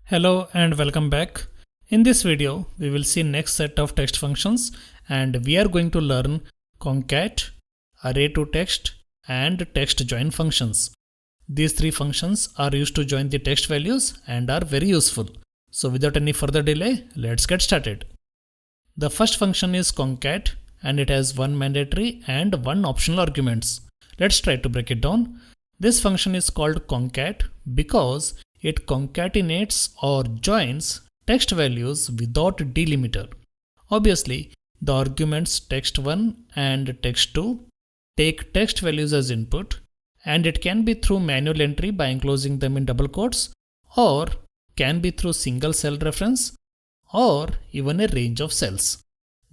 Hello and welcome back. In this video, we will see next set of text functions and we are going to learn concat, ArrayToText and TEXTJOIN functions. These three functions are used to join the text values and are very useful. So without any further delay, let's get started. The first function is concat and it has one mandatory and one optional arguments. Let's try to break it down. This function is called concat because it concatenates or joins text values without delimiter. Obviously, the arguments text1 and text2 take text values as input, and it can be through manual entry by enclosing them in double quotes, or can be through single cell reference, or even a range of cells.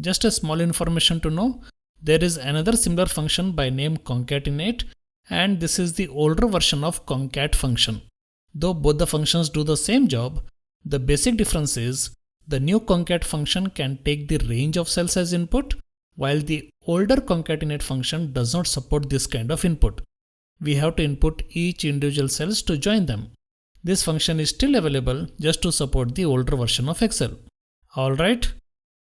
Just a small information to know, there is another similar function by name concatenate, and this is the older version of concat function. Though both the functions do the same job, the basic difference is the new concat function can take the range of cells as input, while the older concatenate function does not support this kind of input. We have to input each individual cells to join them. This function is still available just to support the older version of Excel. Alright,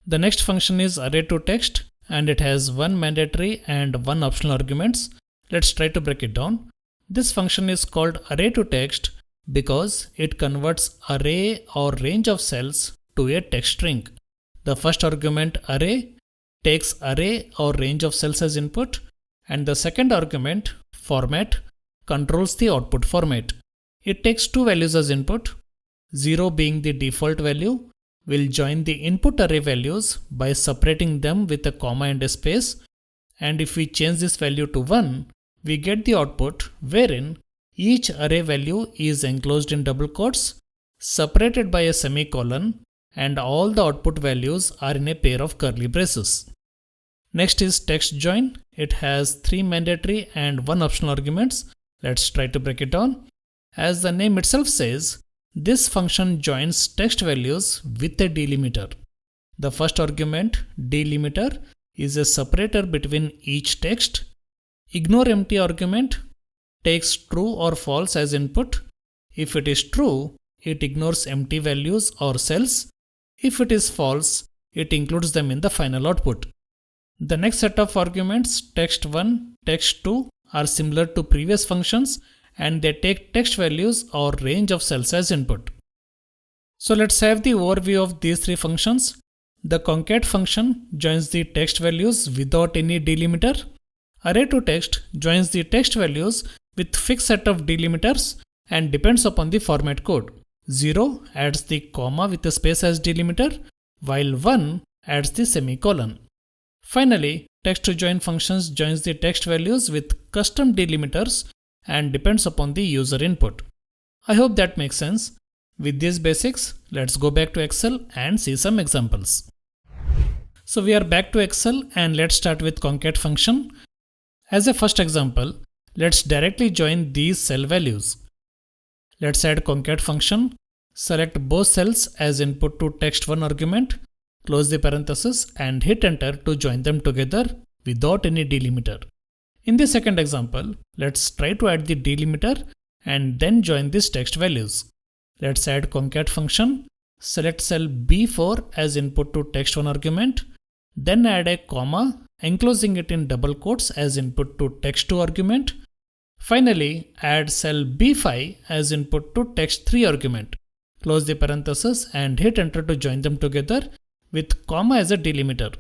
the next function is ArrayToText and it has one mandatory and one optional arguments. Let's try to break it down. This function is called ArrayToText because it converts array or range of cells to a text string. The first argument array takes array or range of cells as input, and the second argument format controls the output format. It takes two values as input. 0 being the default value will join the input array values by separating them with a comma and a space, and if we change this value to 1, we get the output wherein each array value is enclosed in double quotes, separated by a semicolon, and all the output values are in a pair of curly braces. Next is TEXTJOIN. It has three mandatory and one optional arguments. Let's try to break it down. As the name itself says, this function joins text values with a delimiter. The first argument, delimiter, is a separator between each text. Ignore empty argument takes true or false as input. If it is true, it ignores empty values or cells. If it is false, it includes them in the final output. The next set of arguments, text1, text2, are similar to previous functions and they take text values or range of cells as input. So let's have the overview of these three functions. The concat function joins the text values without any delimiter. ArrayToText joins the text values with fixed set of delimiters and depends upon the format code. 0 adds the comma with a space as delimiter, while 1 adds the semicolon. Finally, TEXTJOIN functions joins the text values with custom delimiters and depends upon the user input. I hope that makes sense. With these basics, let's go back to Excel and see some examples. So we are back to Excel and let's start with concat function. As a first example, let's directly join these cell values. Let's add concat function, select both cells as input to text1 argument, close the parenthesis and hit enter to join them together without any delimiter. In the second example, let's try to add the delimiter and then join these text values. Let's add concat function, select cell B4 as input to text1 argument, then add a comma enclosing it in double quotes as input to text2 argument. Finally, add cell B5 as input to text3 argument. Close the parenthesis and hit enter to join them together with comma as a delimiter.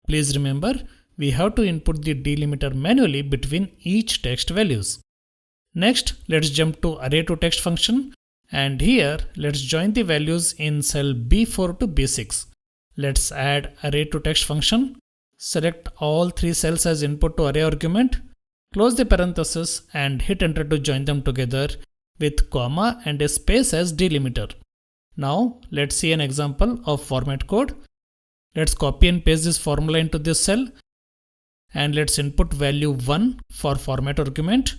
Please remember, we have to input the delimiter manually between each text values. Next, let's jump to ArrayToText function and here let's join the values in cell B4 to B6. Let's add ArrayToText function, select all three cells as input to array argument, close the parenthesis and hit enter to join them together with comma and a space as delimiter. Now let's see an example of format code. Let's copy and paste this formula into this cell and let's input value 1 for format argument,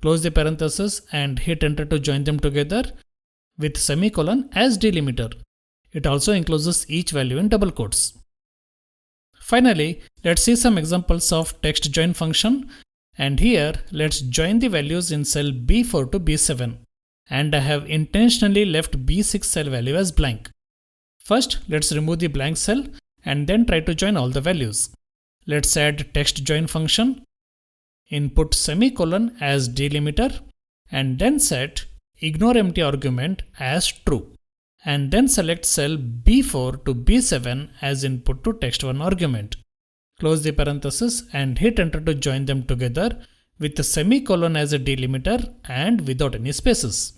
close the parenthesis and hit enter to join them together with semicolon as delimiter. It also encloses each value in double quotes. Finally, let's see some examples of TEXTJOIN function. And here, let's join the values in cell B4 to B7. and I have intentionally left B6 cell value as blank. First, let's remove the blank cell and then try to join all the values. Let's add TEXTJOIN function, input semicolon as delimiter, and then set ignore empty argument as true, and then select cell B4 to B7 as input to text1 argument. Close the parenthesis and hit enter to join them together with the semicolon as a delimiter and without any spaces.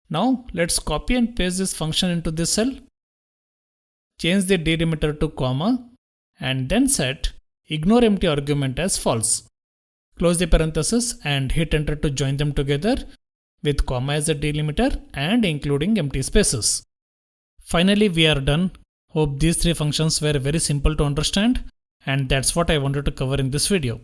Now let's copy and paste this function into this cell. Change the delimiter to comma and then set ignore empty argument as false. Close the parenthesis and hit enter to join them together with comma as a delimiter and including empty spaces. Finally, we are done. Hope these three functions were very simple to understand, and that's what I wanted to cover in this video.